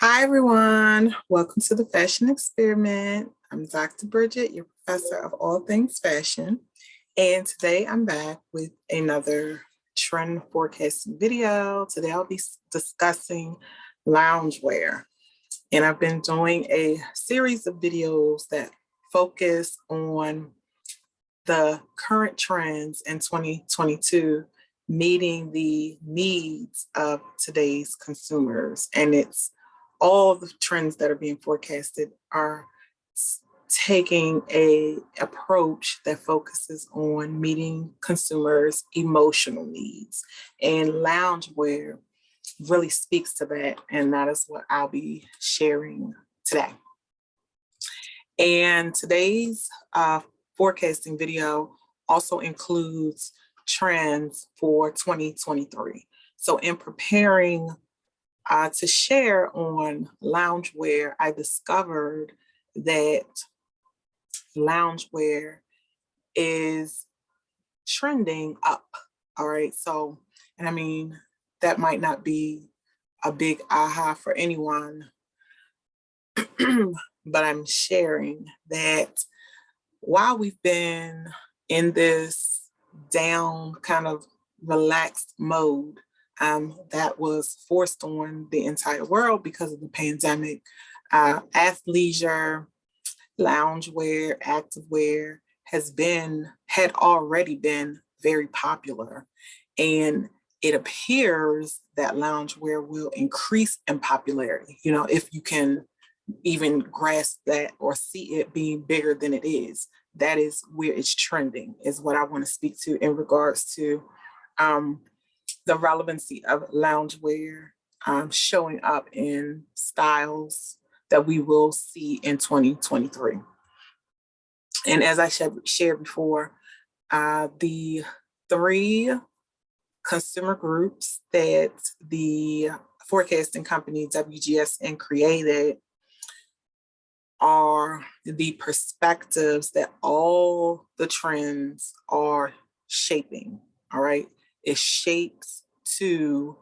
Hi, everyone. Welcome to the Fashion Experiment. I'm Dr. Bridget, your professor of all things fashion. And today I'm back with another trend forecasting video. Today I'll be discussing loungewear. And I've been doing a series of videos that focus on the current trends in 2022, meeting the needs of today's consumers. And it's all the trends that are being forecasted are taking a approach that focuses on meeting consumers' emotional needs. And loungewear really speaks to that. And that is what I'll be sharing today. And today's forecasting video also includes trends for 2023. So in preparing to share on loungewear, I discovered that loungewear is trending up. All right. So, and I mean, that might not be a big aha for anyone, but I'm sharing that while we've been in this down kind of relaxed mode, that was forced on the entire world because of the pandemic, athleisure, loungewear, activewear had already been very popular. And it appears that loungewear will increase in popularity, if you can even grasp that or see it being bigger than it is. That is where it's trending, is what I want to speak to in regards to the relevancy of loungewear showing up in styles that we will see in 2023. And as I shared before, the three consumer groups that the forecasting company WGSN created are the perspectives that all the trends are shaping. All right. It shapes to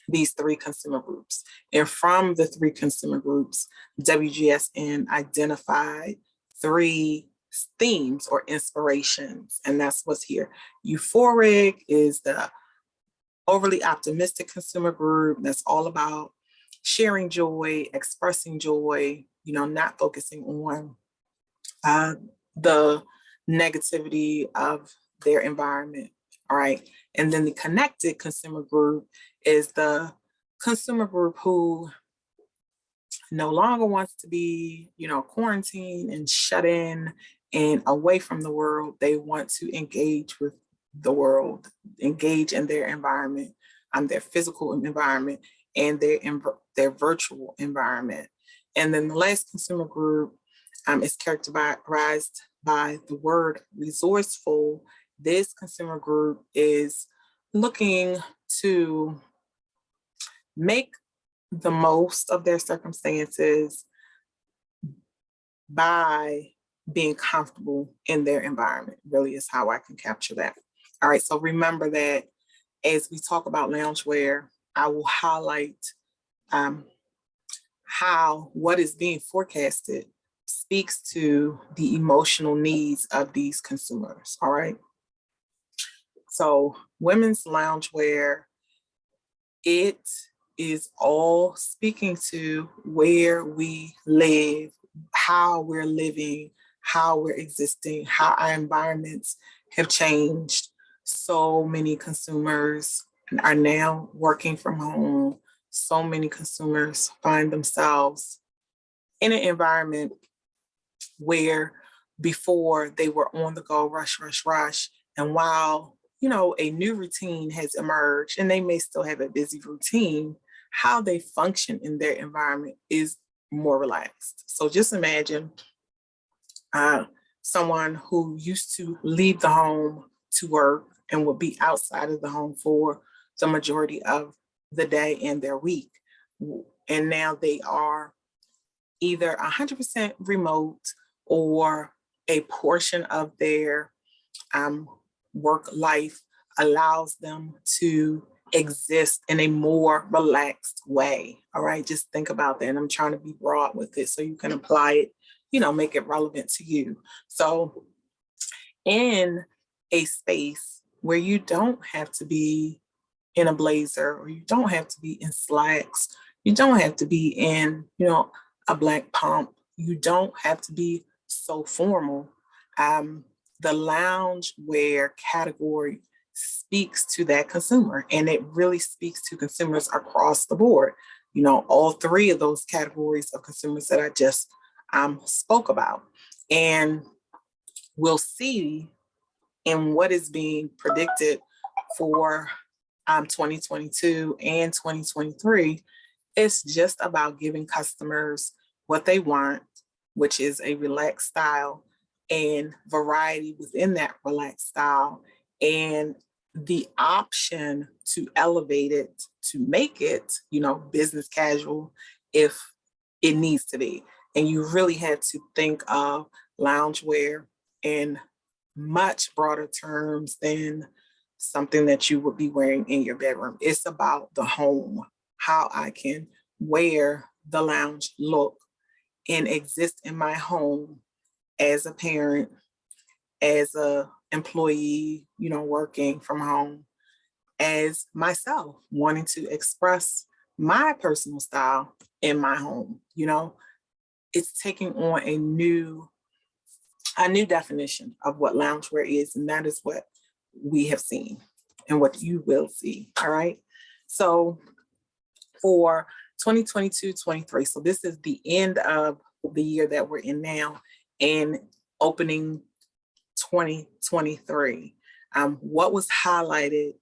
these three consumer groups. And from the three consumer groups, WGSN identified three themes or inspirations, and that's what's here. Euphoric is the overly optimistic consumer group that's all about sharing joy, expressing joy, not focusing on the negativity of their environment. All right. And then the connected consumer group is the consumer group who no longer wants to be, quarantined and shut in and away from the world. They want to engage with the world, engage in their environment, their physical environment, and their virtual environment. And then the last consumer group is characterized by the word resourceful. This consumer group is looking to make the most of their circumstances by being comfortable in their environment, really is how I can capture that. All right, so remember that as we talk about loungewear, I will highlight how what is being forecasted speaks to the emotional needs of these consumers, all right? So women's loungewear, it is all speaking to where we live, how we're living, how we're existing, how our environments have changed. So many consumers are now working from home. So many consumers find themselves in an environment where before they were on the go, rush, rush, rush. And while, a new routine has emerged and they may still have a busy routine, how they function in their environment is more relaxed. So just imagine someone who used to leave the home to work and would be outside of the home for the majority of the day and their week. And now they are either 100% remote or a portion of their work life allows them to exist in a more relaxed way. All right, just think about that. And I'm trying to be broad with it so you can apply it, make it relevant to you. So in a space where you don't have to be in a blazer, or you don't have to be in slacks, you don't have to be in, a black pump, you don't have to be so formal. The lounge wear category speaks to that consumer, and it really speaks to consumers across the board. All three of those categories of consumers that I just spoke about. And we'll see in what is being predicted for 2022 and 2023. It's just about giving customers what they want, which is a relaxed style and variety within that relaxed style, and the option to elevate it, to make it, business casual if it needs to be. And you really have to think of loungewear in much broader terms than something that you would be wearing in your bedroom. It's about the home, how I can wear the lounge look and exist in my home as a parent, as a employee, working from home, as myself, wanting to express my personal style in my home. It's taking on a new definition of what loungewear is, and that is what we have seen and what you will see. All right. So for 2022-23, so this is the end of the year that we're in now and opening 2023. What was highlighted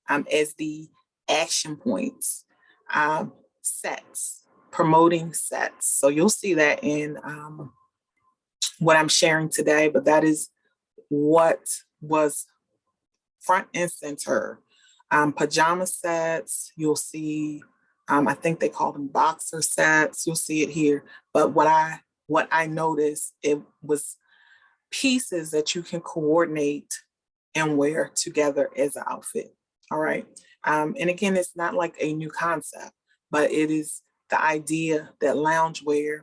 as the action points? Sets, promoting sets. So you'll see that in what I'm sharing today, but that is what was front and center. Pajama sets, you'll see, I think they call them boxer sets. You'll see it here. But what I noticed, it was pieces that you can coordinate and wear together as an outfit. All right. And again, it's not like a new concept, but it is the idea that loungewear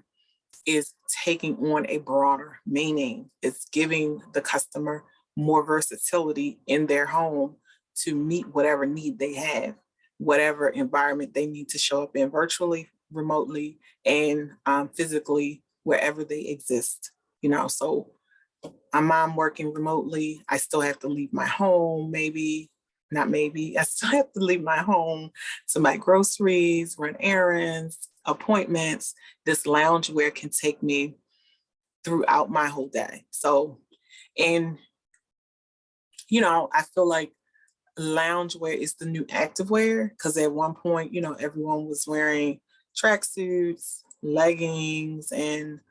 is taking on a broader meaning. It's giving the customer more versatility in their home to meet whatever need they have, whatever environment they need to show up in, virtually, remotely, and physically, wherever they exist. So I'm working remotely. I still have to leave my home, I still have to leave my home to buy groceries, run errands, appointments. This loungewear can take me throughout my whole day. So, and, I feel like loungewear is the new activewear, because at one point, everyone was wearing tracksuits, leggings, and,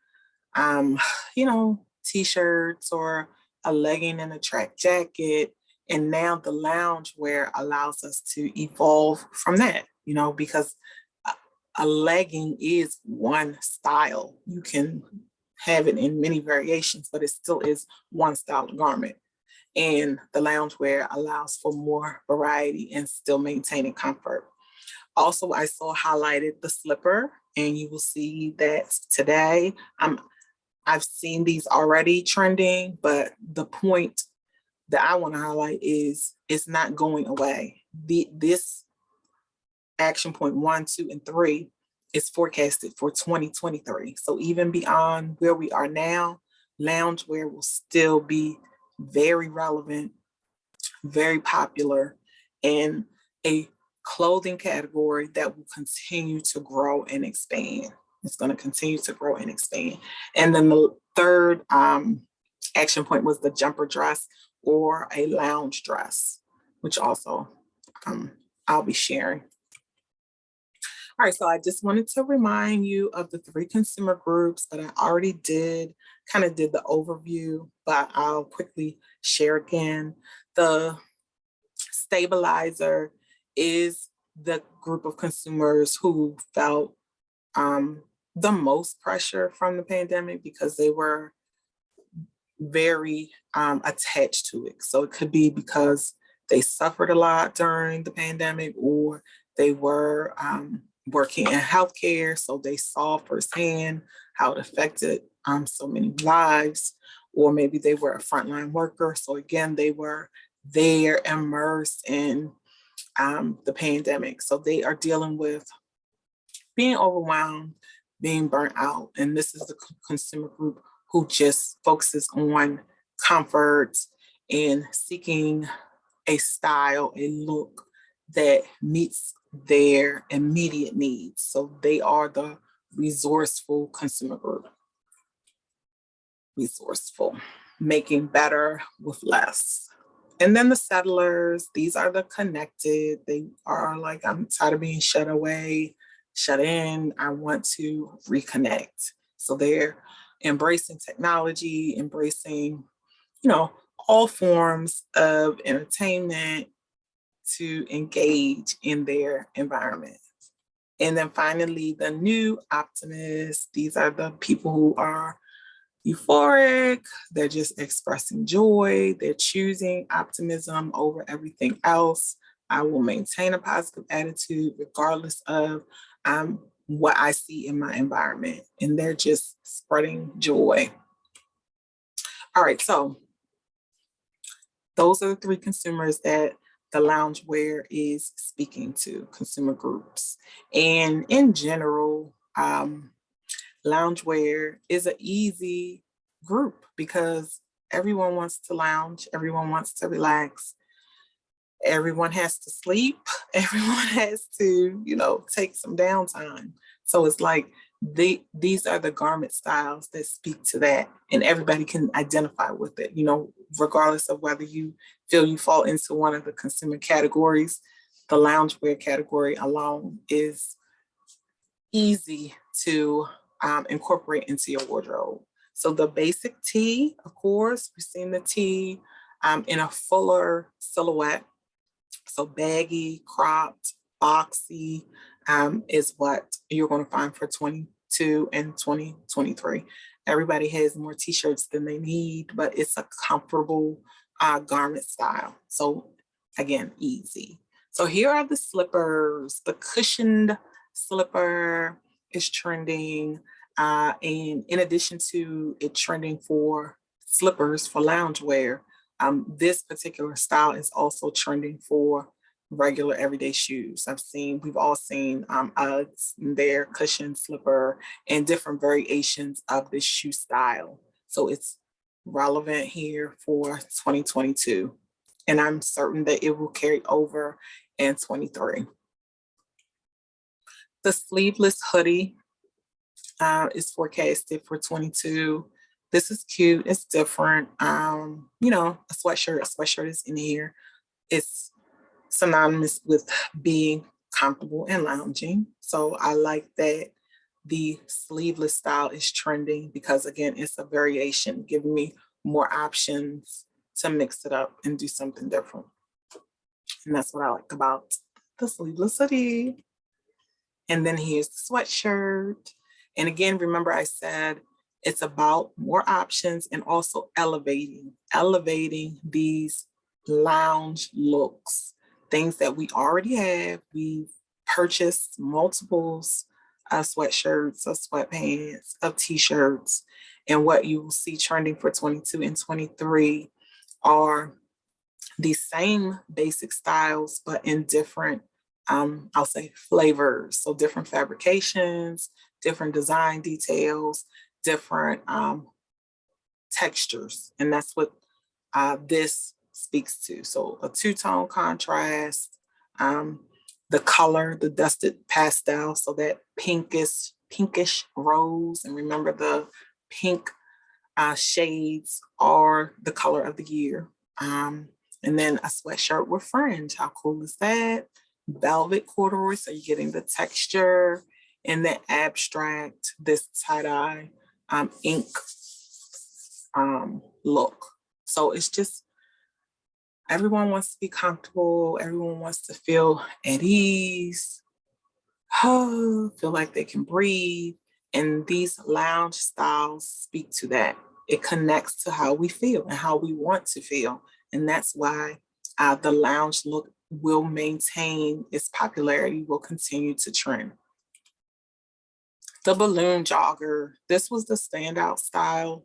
t-shirts, or a legging and a track jacket. And now the loungewear allows us to evolve from that, because a legging is one style. You can have it in many variations, but it still is one style of garment. And the loungewear allows for more variety and still maintaining comfort. Also, I saw highlighted the slipper, and you will see that today. I've seen these already trending, but the point that I want to highlight is it's not going away. This action point 1, 2, and 3 is forecasted for 2023. So even beyond where we are now, loungewear will still be very relevant, very popular, and a clothing category that will continue to grow and expand. It's going to continue to grow and expand. And then the third action point was the jumper dress, or a lounge dress, which also I'll be sharing. All right, so I just wanted to remind you of the 3 consumer groups that I already kind of did the overview, but I'll quickly share again. The stabilizer is the group of consumers who felt the most pressure from the pandemic, because they were very attached to it. So it could be because they suffered a lot during the pandemic, or they were working in healthcare, so they saw firsthand how it affected so many lives, or maybe they were a frontline worker. So again, they were there immersed in the pandemic. So they are dealing with being overwhelmed, being burnt out. And this is the consumer group who just focuses on comfort and seeking a style, a look that meets their immediate needs. So they are the resourceful consumer group. Resourceful, making better with less. And then the settlers, these are the connected. They are like, I'm tired of being shut away, shut in. I want to reconnect. So they're embracing technology, embracing, all forms of entertainment to engage in their environment. And then finally, the new optimists. These are the people who are euphoric, they're just expressing joy, they're choosing optimism over everything else. I will maintain a positive attitude regardless of what I see in my environment, and they're just spreading joy. All right, so those are the three consumers that the loungewear is speaking to, consumer groups. And in general, loungewear is an easy group because everyone wants to lounge, everyone wants to relax, everyone has to sleep, everyone has to, take some downtime. So it's like these are the garment styles that speak to that, and everybody can identify with it, regardless of whether you feel you fall into one of the consumer categories. The loungewear category alone is easy to incorporate into your wardrobe. So the basic tee, of course, we've seen the tee in a fuller silhouette. So baggy, cropped, boxy is what you're going to find for 22 and 2023. Everybody has more t-shirts than they need, but it's a comfortable garment style. So again, easy. So here are the slippers. The cushioned slipper is trending. And in addition to it trending for slippers for loungewear, this particular style is also trending for regular everyday shoes. We've all seen Uggs, their cushioned slipper, and different variations of this shoe style. So it's relevant here for 2022. And I'm certain that it will carry over in 23. The sleeveless hoodie is forecasted for 22. This is cute. It's different. A sweatshirt. A sweatshirt is in here. It's synonymous with being comfortable and lounging. So I like that the sleeveless style is trending because, again, it's a variation, giving me more options to mix it up and do something different. And that's what I like about the sleeveless hoodie. And then here's the sweatshirt. And again, remember I said it's about more options and also elevating these lounge looks, things that we already have. We've purchased multiples of sweatshirts, of sweatpants, of t-shirts. And what you will see trending for 22 and 23 are the same basic styles, but in different, I'll say, flavors. So different fabrications, different design details, different textures. And that's what this speaks to. So a two-tone contrast, the color, the dusted pastel, so that pinkish rose. And remember, the pink shades are the color of the year. And then a sweatshirt with fringe. How cool is that? Velvet corduroy, so you're getting the texture and the abstract, this tie-dye ink look. So it's just, everyone wants to be comfortable. Everyone wants to feel at ease, feel like they can breathe. And these lounge styles speak to that. It connects to how we feel and how we want to feel. And that's why The lounge look will maintain its popularity, will continue to trend. The balloon jogger, this was the standout style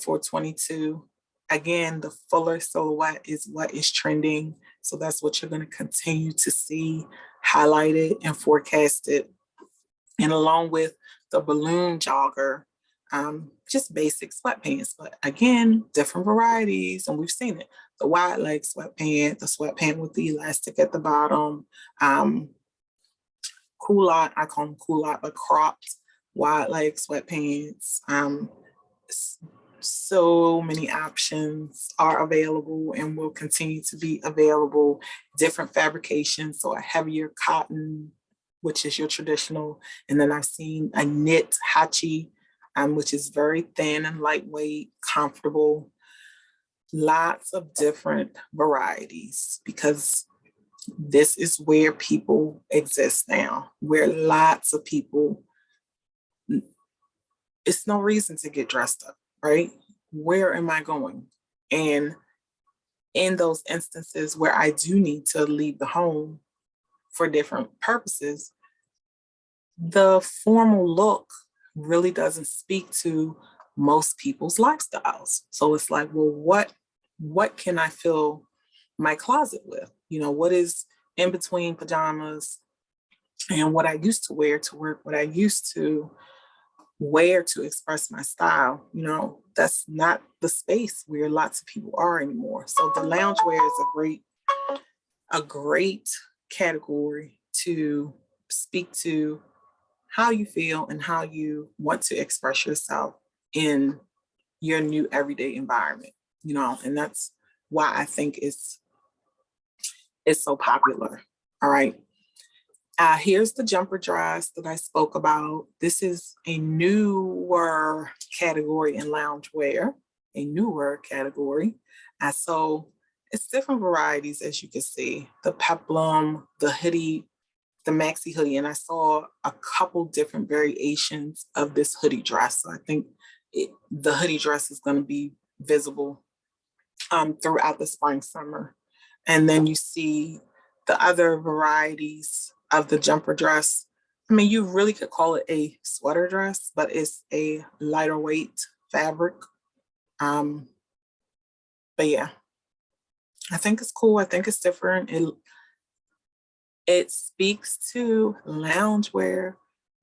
for 22. Again, the fuller silhouette is what is trending. So that's what you're going to continue to see highlighted and forecasted. And along with the balloon jogger, just basic sweatpants, but again, different varieties, and we've seen it. The wide leg sweatpant, the sweatpant with the elastic at the bottom, culotte, I call them culotte, but cropped wide leg sweatpants. So many options are available and will continue to be available. Different fabrications, so a heavier cotton, which is your traditional, and then I've seen a knit hachi, which is very thin and lightweight, comfortable. Lots of different varieties because this is where people exist now, where lots of people, it's no reason to get dressed up, right? Where am I going? And in those instances where I do need to leave the home for different purposes, the formal look really doesn't speak to most people's lifestyles. So it's like, well, what can I fill my closet with? You know, what is in between pajamas and what I used to wear to work, what I used to wear to express my style, you know, that's not the space where lots of people are anymore. So the loungewear is a great category to speak to how you feel and how you want to express yourself in your new everyday environment, you know, and that's why I think it's so popular. All right. Here's the jumper dress that I spoke about. This is a newer category in loungewear, a newer category. So it's different varieties, as you can see, the peplum, the hoodie, the maxi hoodie, and I saw a couple different variations of this hoodie dress. So I think the hoodie dress is going to be visible throughout the spring, summer. And then you see the other varieties of the jumper dress. I mean, you really could call it a sweater dress, but it's a lighter weight fabric. But yeah, I think it's cool. I think it's different. It speaks to loungewear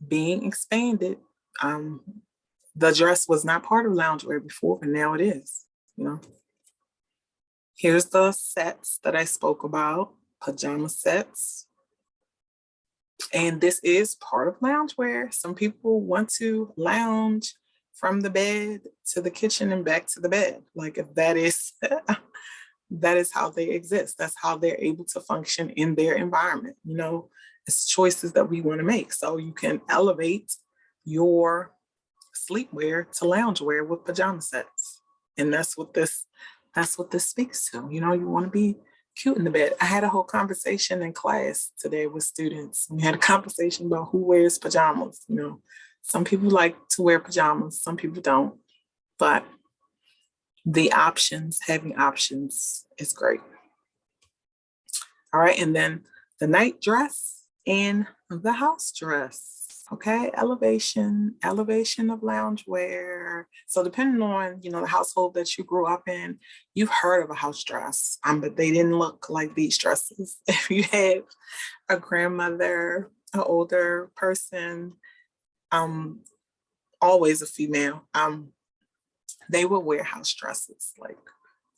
being expanded. The dress was not part of loungewear before, but now it is, you know. Here's the sets that I spoke about, pajama sets. And this is part of loungewear. Some people want to lounge from the bed to the kitchen and back to the bed. Like if that is that is how they exist. That's how they're able to function in their environment. You know, it's choices that we want to make. So you can elevate your sleepwear to loungewear with pajama sets. And that's what this speaks to. You know, you want to be cute in the bed. I had a whole conversation in class today with students. We had a conversation about who wears pajamas. You know, some people like to wear pajamas, some people don't. But having options is great. All right, and then the night dress and the house dress. Okay, elevation of loungewear. So depending on, you know, the household that you grew up in, you've heard of a house dress, but they didn't look like these dresses. If you had a grandmother, an older person, always a female, they would wear house dresses, like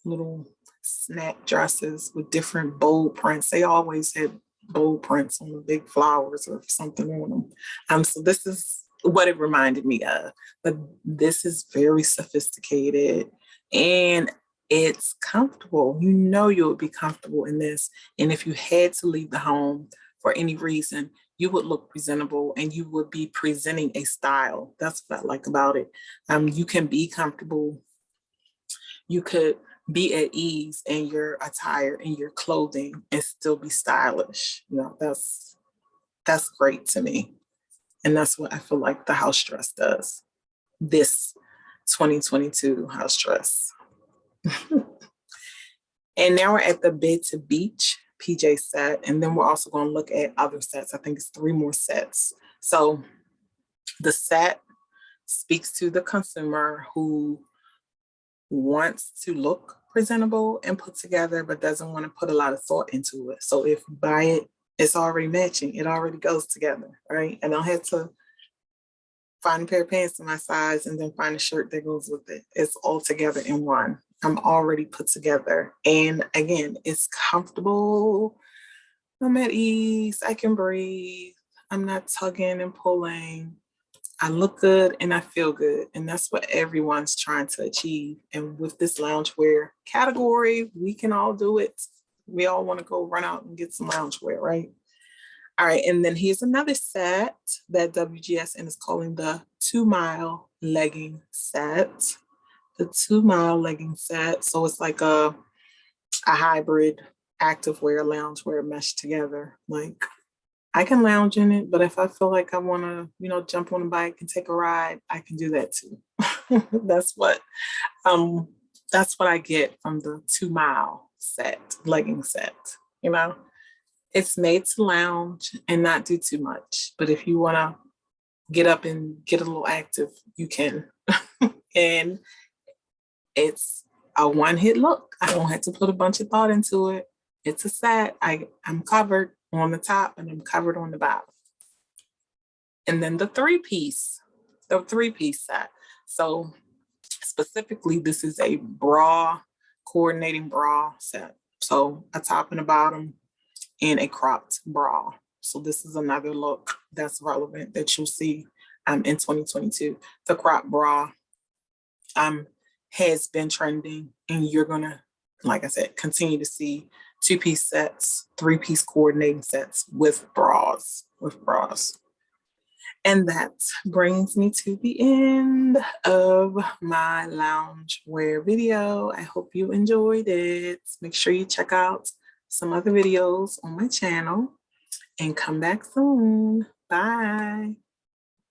little snap dresses with different bold prints. They always had bold prints on the big flowers or something on them. So this is what it reminded me of. But this is very sophisticated and it's comfortable. You know you would be comfortable in this. And if you had to leave the home for any reason, you would look presentable and you would be presenting a style. That's what I like about it. You can be comfortable. You could be at ease in your attire and your clothing and still be stylish. You know, that's great to me. And that's what I feel like the house dress does. This 2022 house dress. And now we're at the bed to beach PJ set. And then we're also going to look at other sets. I think it's 3 more sets. So the set speaks to the consumer who wants to look presentable and put together, but doesn't want to put a lot of thought into it. So if you buy it, it's already matching. It already goes together, right? I don't have to find a pair of pants in my size and then find a shirt that goes with it. It's all together in one. I'm already put together. And again, it's comfortable. I'm at ease. I can breathe. I'm not tugging and pulling. I look good and I feel good. And that's what everyone's trying to achieve. And with this loungewear category, we can all do it. We all want to go run out and get some loungewear, right? All right. And then here's another set that WGSN is calling the 2 mile legging set. The 2 mile legging set. So it's like a hybrid activewear, loungewear meshed together. Like, I can lounge in it, but if I feel like I want to, jump on a bike and take a ride, I can do that too. That's what I get from the 2 mile set, legging set. It's made to lounge and not do too much. But if you want to get up and get a little active, you can. And it's a one-hit look. I don't have to put a bunch of thought into it. It's a set. I'm covered on the top and I'm covered on the bottom. And then the three-piece set. So specifically, this is a coordinating bra set. So a top and a bottom and a cropped bra. So this is another look that's relevant that you'll see in 2022. The cropped bra has been trending, and you're gonna, like I said, continue to see 2-piece sets, 3-piece coordinating sets with bras. And that brings me to the end of my loungewear video. I hope you enjoyed it. Make sure you check out some other videos on my channel and come back soon. Bye.